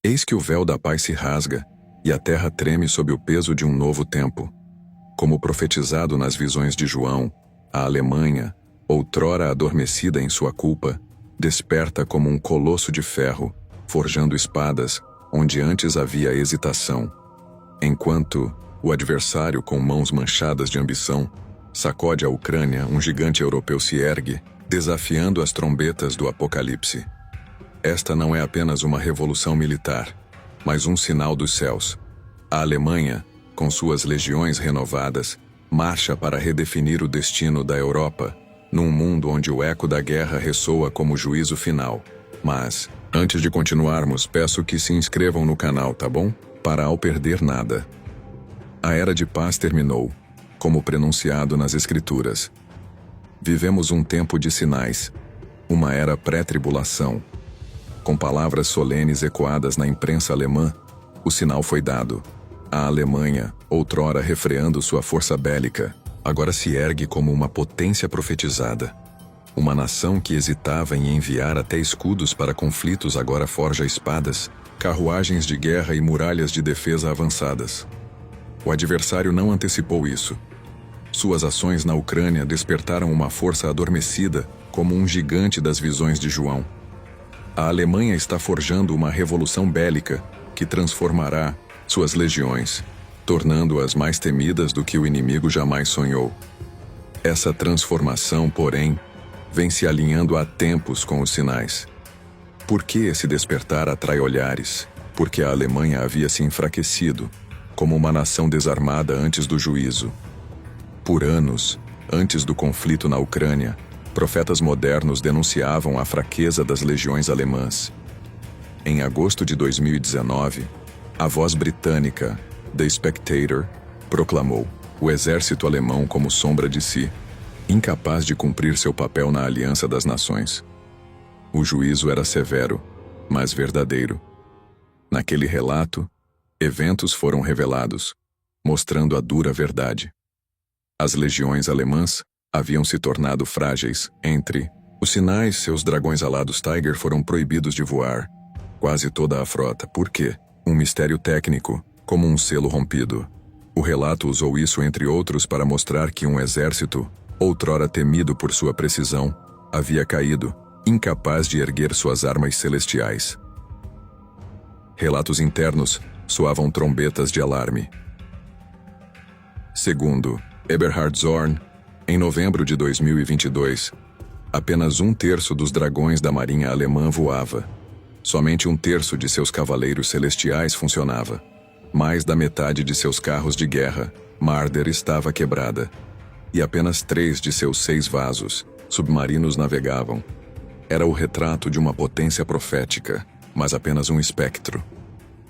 Eis que o véu da paz se rasga, e a terra treme sob o peso de um novo tempo. Como profetizado nas visões de João, a Alemanha, outrora adormecida em sua culpa, desperta como um colosso de ferro, forjando espadas, onde antes havia hesitação. Enquanto o adversário, com mãos manchadas de ambição, sacode a Ucrânia, um gigante europeu se ergue, desafiando as trombetas do Apocalipse. Esta não é apenas uma revolução militar, mas um sinal dos céus. A Alemanha, com suas legiões renovadas, marcha para redefinir o destino da Europa, num mundo onde o eco da guerra ressoa como juízo final. Mas, antes de continuarmos, peço que se inscrevam no canal, tá bom? Para não perder nada. A Era de Paz terminou, como prenunciado nas Escrituras. Vivemos um tempo de sinais, uma era pré-tribulação. Com palavras solenes ecoadas na imprensa alemã, o sinal foi dado. A Alemanha, outrora refreando sua força bélica, agora se ergue como uma potência profetizada. Uma nação que hesitava em enviar até escudos para conflitos agora forja espadas, carruagens de guerra e muralhas de defesa avançadas. O adversário não antecipou isso. Suas ações na Ucrânia despertaram uma força adormecida, como um gigante das visões de João. A Alemanha está forjando uma revolução bélica que transformará suas legiões, tornando-as mais temidas do que o inimigo jamais sonhou. Essa transformação, porém, vem se alinhando há tempos com os sinais. Por que esse despertar atrai olhares? Porque a Alemanha havia se enfraquecido, como uma nação desarmada antes do juízo. Por anos, antes do conflito na Ucrânia, profetas modernos denunciavam a fraqueza das legiões alemãs. Em agosto de 2019, a voz britânica, The Spectator, proclamou o exército alemão como sombra de si, incapaz de cumprir seu papel na aliança das nações. O juízo era severo, mas verdadeiro. Naquele relato, eventos foram revelados, mostrando a dura verdade. As legiões alemãs haviam se tornado frágeis. Entre os sinais, seus dragões alados Tiger foram proibidos de voar. Quase toda a frota. Por quê? Um mistério técnico, como um selo rompido. O relato usou isso, entre outros, para mostrar que um exército, outrora temido por sua precisão, havia caído, incapaz de erguer suas armas celestiais. Relatos internos soavam trombetas de alarme. Segundo Eberhard Zorn, em novembro de 2022, apenas 1/3 dos dragões da marinha alemã voava. Somente 1/3 de seus cavaleiros celestiais funcionava. Mais da metade de seus carros de guerra, Marder, estava quebrada. E apenas 3 de seus 6 vasos, submarinos, navegavam. Era o retrato de uma potência profética, mas apenas um espectro.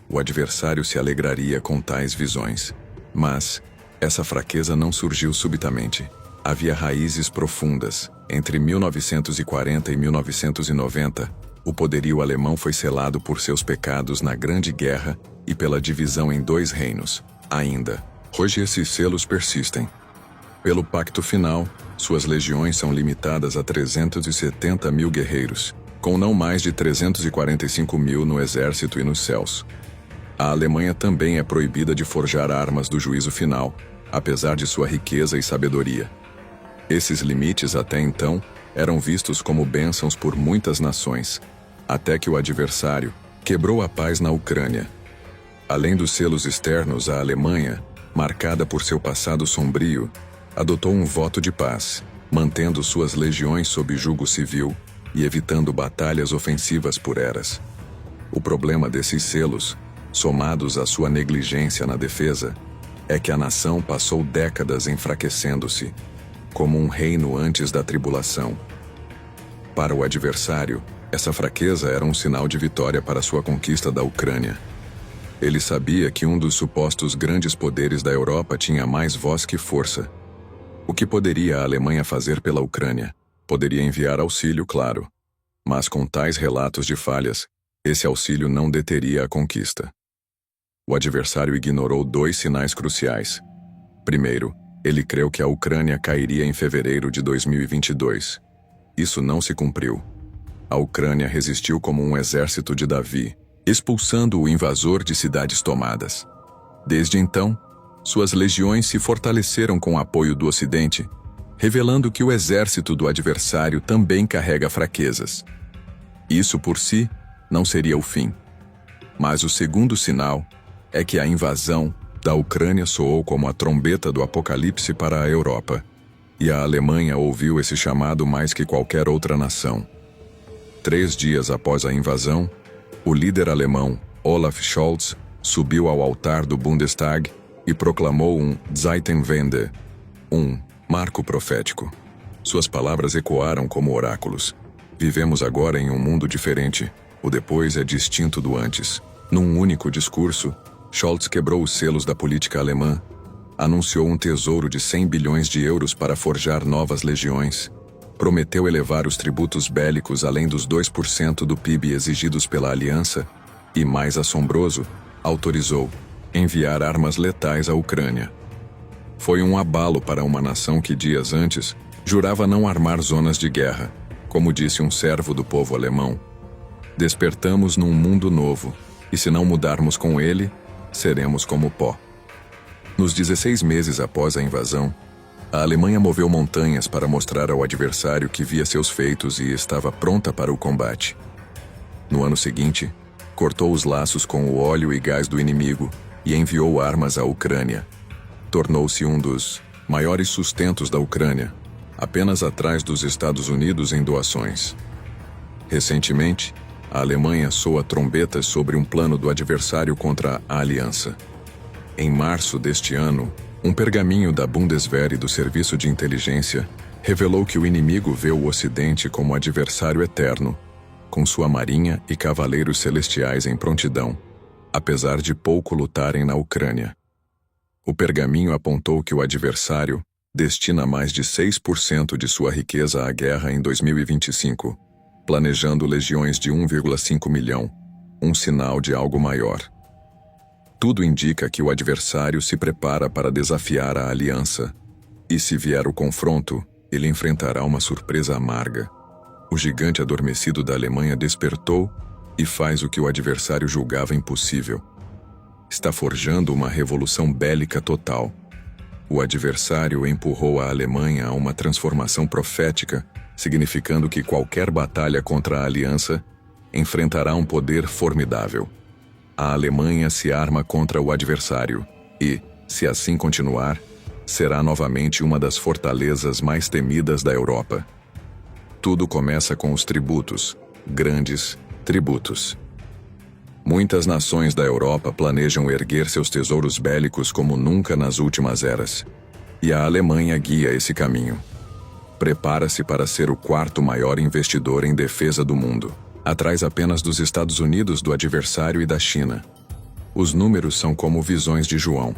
O adversário se alegraria com tais visões. Mas essa fraqueza não surgiu subitamente. Havia raízes profundas. Entre 1940 e 1990, o poderio alemão foi selado por seus pecados na Grande Guerra e pela divisão em 2 reinos. Ainda, hoje esses selos persistem. Pelo pacto final, suas legiões são limitadas a 370 mil guerreiros, com não mais de 345 mil no exército e nos céus. A Alemanha também é proibida de forjar armas do juízo final, apesar de sua riqueza e sabedoria. Esses limites, até então, eram vistos como bênçãos por muitas nações, até que o adversário quebrou a paz na Ucrânia. Além dos selos externos, a Alemanha, marcada por seu passado sombrio, adotou um voto de paz, mantendo suas legiões sob jugo civil e evitando batalhas ofensivas por eras. O problema desses selos, somados à sua negligência na defesa, é que a nação passou décadas enfraquecendo-se, como um reino antes da tribulação. Para o adversário, essa fraqueza era um sinal de vitória para sua conquista da Ucrânia. Ele sabia que um dos supostos grandes poderes da Europa tinha mais voz que força. O que poderia a Alemanha fazer pela Ucrânia? Poderia enviar auxílio, claro. Mas com tais relatos de falhas, esse auxílio não deteria a conquista. O adversário ignorou 2 sinais cruciais. Primeiro, ele creu que a Ucrânia cairia em fevereiro de 2022. Isso não se cumpriu. A Ucrânia resistiu como um exército de Davi, expulsando o invasor de cidades tomadas. Desde então, suas legiões se fortaleceram com o apoio do Ocidente, revelando que o exército do adversário também carrega fraquezas. Isso por si não seria o fim. Mas o segundo sinal é que a invasão da Ucrânia soou como a trombeta do apocalipse para a Europa, e a Alemanha ouviu esse chamado mais que qualquer outra nação. 3 dias após a invasão, o líder alemão Olaf Scholz subiu ao altar do Bundestag e proclamou um Zeitenwende, um marco profético. Suas palavras ecoaram como oráculos. Vivemos agora em um mundo diferente. O depois é distinto do antes. Num único discurso, Scholz quebrou os selos da política alemã, anunciou um tesouro de 100 bilhões de euros para forjar novas legiões, prometeu elevar os tributos bélicos além dos 2% do PIB exigidos pela aliança e, mais assombroso, autorizou enviar armas letais à Ucrânia. Foi um abalo para uma nação que dias antes jurava não armar zonas de guerra, como disse um servo do povo alemão. Despertamos num mundo novo, e se não mudarmos com ele, seremos como pó. Nos 16 meses após a invasão, a Alemanha moveu montanhas para mostrar ao adversário que via seus feitos e estava pronta para o combate. No ano seguinte, cortou os laços com o óleo e gás do inimigo e enviou armas à Ucrânia. Tornou-se um dos maiores sustentos da Ucrânia, apenas atrás dos Estados Unidos em doações. Recentemente, a Alemanha soa trombetas sobre um plano do adversário contra a aliança. Em março deste ano, um pergaminho da Bundeswehr e do Serviço de Inteligência revelou que o inimigo vê o Ocidente como adversário eterno, com sua marinha e cavaleiros celestiais em prontidão, apesar de pouco lutarem na Ucrânia. O pergaminho apontou que o adversário destina mais de 6% de sua riqueza à guerra em 2025, planejando legiões de 1,5 milhão, um sinal de algo maior. Tudo indica que o adversário se prepara para desafiar a aliança, e se vier o confronto, ele enfrentará uma surpresa amarga. O gigante adormecido da Alemanha despertou e faz o que o adversário julgava impossível. Está forjando uma revolução bélica total. O adversário empurrou a Alemanha a uma transformação profética, significando que qualquer batalha contra a aliança enfrentará um poder formidável. A Alemanha se arma contra o adversário e, se assim continuar, será novamente uma das fortalezas mais temidas da Europa. Tudo começa com os tributos, grandes tributos. Muitas nações da Europa planejam erguer seus tesouros bélicos como nunca nas últimas eras. E a Alemanha guia esse caminho. Prepara-se para ser o 4º maior investidor em defesa do mundo, atrás apenas dos Estados Unidos, do adversário e da China. Os números são como visões de João.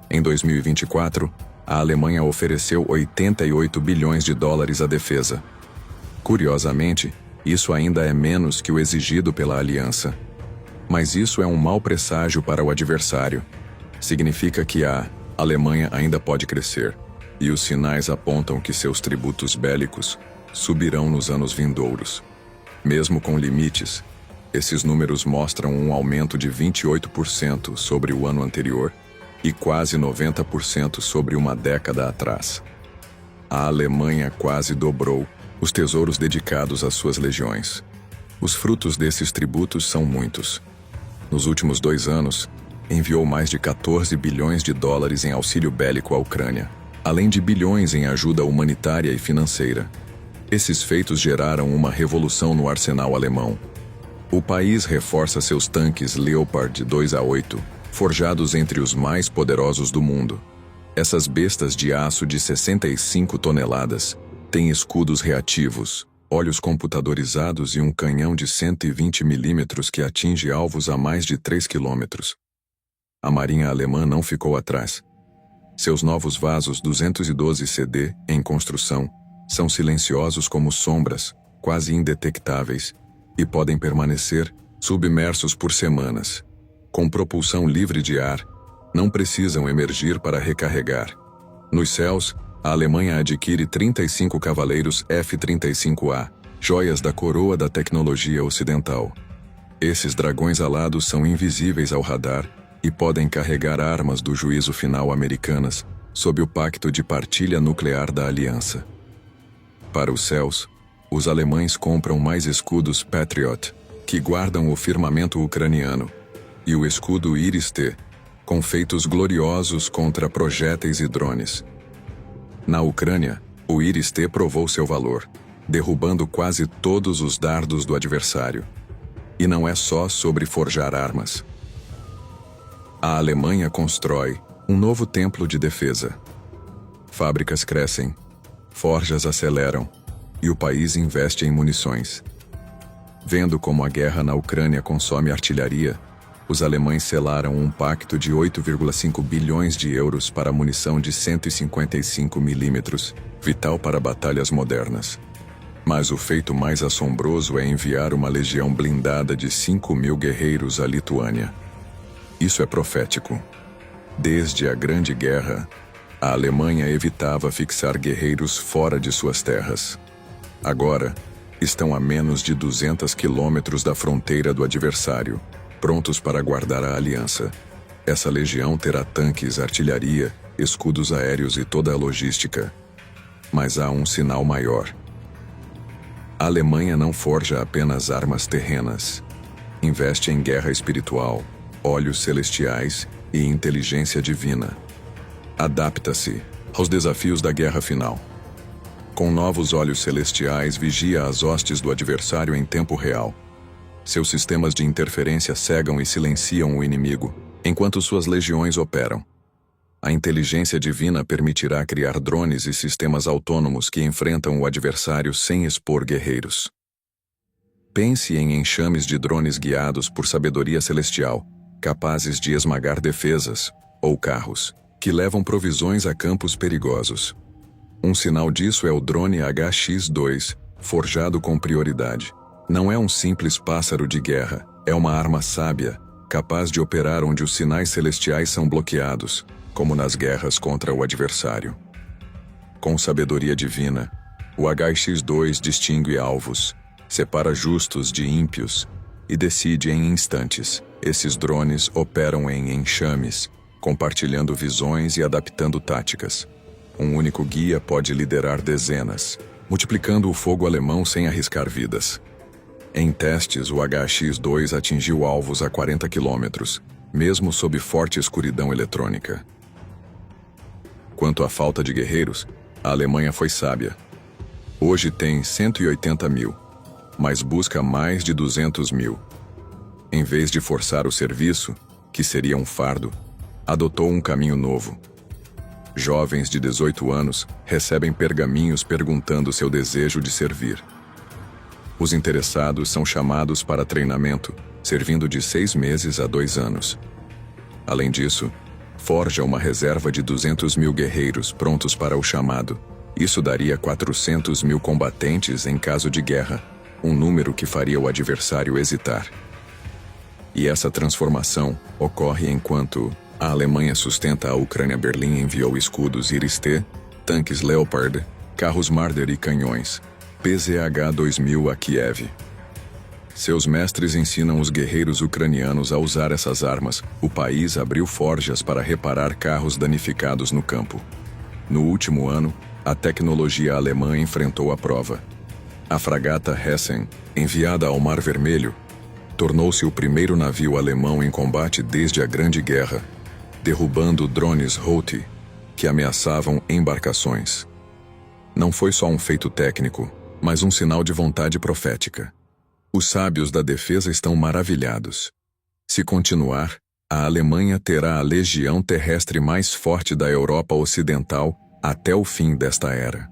Em 2024, a Alemanha ofereceu 88 bilhões de dólares à defesa. Curiosamente, isso ainda é menos que o exigido pela aliança. Mas isso é um mau presságio para o adversário. Significa que a Alemanha ainda pode crescer. E os sinais apontam que seus tributos bélicos subirão nos anos vindouros. Mesmo com limites, esses números mostram um aumento de 28% sobre o ano anterior e quase 90% sobre uma década atrás. A Alemanha quase dobrou os tesouros dedicados às suas legiões. Os frutos desses tributos são muitos. Nos últimos 2 anos, enviou mais de 14 bilhões de dólares em auxílio bélico à Ucrânia, além de bilhões em ajuda humanitária e financeira. Esses feitos geraram uma revolução no arsenal alemão. O país reforça seus tanques Leopard 2A8, forjados entre os mais poderosos do mundo. Essas bestas de aço de 65 toneladas têm escudos reativos, olhos computadorizados e um canhão de 120 milímetros que atinge alvos a mais de 3 quilômetros. A marinha alemã não ficou atrás. Seus novos vasos 212 CD, em construção, são silenciosos como sombras, quase indetectáveis, e podem permanecer submersos por semanas. Com propulsão livre de ar, não precisam emergir para recarregar. Nos céus, a Alemanha adquire 35 cavaleiros F-35A, joias da coroa da tecnologia ocidental. Esses dragões alados são invisíveis ao radar e podem carregar armas do juízo final americanas sob o Pacto de Partilha Nuclear da Aliança. Para os céus, os alemães compram mais escudos Patriot, que guardam o firmamento ucraniano, e o escudo Iris-T, com feitos gloriosos contra projéteis e drones. Na Ucrânia, o Iris-T provou seu valor, derrubando quase todos os dardos do adversário. E não é só sobre forjar armas. A Alemanha constrói um novo templo de defesa. Fábricas crescem, forjas aceleram, e o país investe em munições. Vendo como a guerra na Ucrânia consome artilharia, os alemães selaram um pacto de 8,5 bilhões de euros para munição de 155 milímetros, vital para batalhas modernas. Mas o feito mais assombroso é enviar uma legião blindada de 5.000 guerreiros à Lituânia. Isso é profético. Desde a Grande Guerra, a Alemanha evitava fixar guerreiros fora de suas terras. Agora, estão a menos de 200 quilômetros da fronteira do adversário, prontos para guardar a aliança. Essa legião terá tanques, artilharia, escudos aéreos e toda a logística. Mas há um sinal maior. A Alemanha não forja apenas armas terrenas. Investe em guerra espiritual, olhos celestiais e inteligência divina. Adapta-se aos desafios da guerra final. Com novos olhos celestiais, vigia as hostes do adversário em tempo real. Seus sistemas de interferência cegam e silenciam o inimigo, enquanto suas legiões operam. A inteligência divina permitirá criar drones e sistemas autônomos que enfrentam o adversário sem expor guerreiros. Pense em enxames de drones guiados por sabedoria celestial, capazes de esmagar defesas, ou carros, que levam provisões a campos perigosos. Um sinal disso é o drone HX-2, forjado com prioridade. Não é um simples pássaro de guerra, é uma arma sábia, capaz de operar onde os sinais celestiais são bloqueados, como nas guerras contra o adversário. Com sabedoria divina, o HX-2 distingue alvos, separa justos de ímpios e decide em instantes. Esses drones operam em enxames, compartilhando visões e adaptando táticas. Um único guia pode liderar dezenas, multiplicando o fogo alemão sem arriscar vidas. Em testes, o HX-2 atingiu alvos a 40 quilômetros, mesmo sob forte escuridão eletrônica. Quanto à falta de guerreiros, a Alemanha foi sábia. Hoje tem 180 mil, mas busca mais de 200 mil. Em vez de forçar o serviço, que seria um fardo, adotou um caminho novo. Jovens de 18 anos recebem pergaminhos perguntando seu desejo de servir. Os interessados são chamados para treinamento, servindo de 6 meses a 2 anos. Além disso, forja uma reserva de 200 mil guerreiros prontos para o chamado. Isso daria 400 mil combatentes em caso de guerra, um número que faria o adversário hesitar. E essa transformação ocorre enquanto a Alemanha sustenta a Ucrânia. Berlim enviou escudos Iris-T, tanques Leopard, carros Marder e canhões PZH-2000 a Kiev. Seus mestres ensinam os guerreiros ucranianos a usar essas armas. O país abriu forjas para reparar carros danificados no campo. No último ano, a tecnologia alemã enfrentou a prova. A fragata Hessen, enviada ao Mar Vermelho, tornou-se o primeiro navio alemão em combate desde a Grande Guerra, derrubando drones Houthi que ameaçavam embarcações. Não foi só um feito técnico, mas um sinal de vontade profética. Os sábios da defesa estão maravilhados. Se continuar, a Alemanha terá a legião terrestre mais forte da Europa Ocidental até o fim desta era.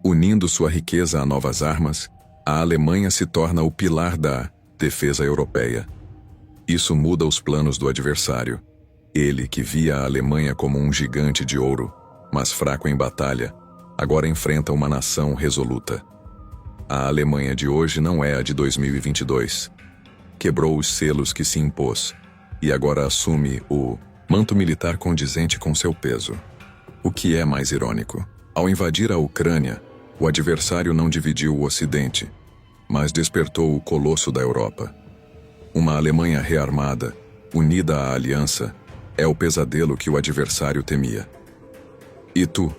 Unindo sua riqueza a novas armas, a Alemanha se torna o pilar da defesa europeia. Isso muda os planos do adversário. Ele, que via a Alemanha como um gigante de ouro, mas fraco em batalha, agora enfrenta uma nação resoluta. A Alemanha de hoje não é a de 2022. Quebrou os selos que se impôs e agora assume o manto militar condizente com seu peso. O que é mais irônico? Ao invadir a Ucrânia, o adversário não dividiu o Ocidente, mas despertou o colosso da Europa. Uma Alemanha rearmada, unida à aliança, é o pesadelo que o adversário temia. E tu?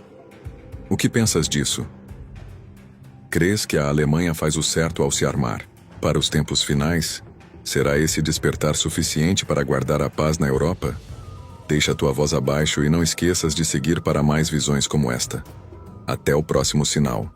O que pensas disso? Crês que a Alemanha faz o certo ao se armar? Para os tempos finais, será esse despertar suficiente para guardar a paz na Europa? Deixa tua voz abaixo e não esqueças de seguir para mais visões como esta. Até o próximo sinal.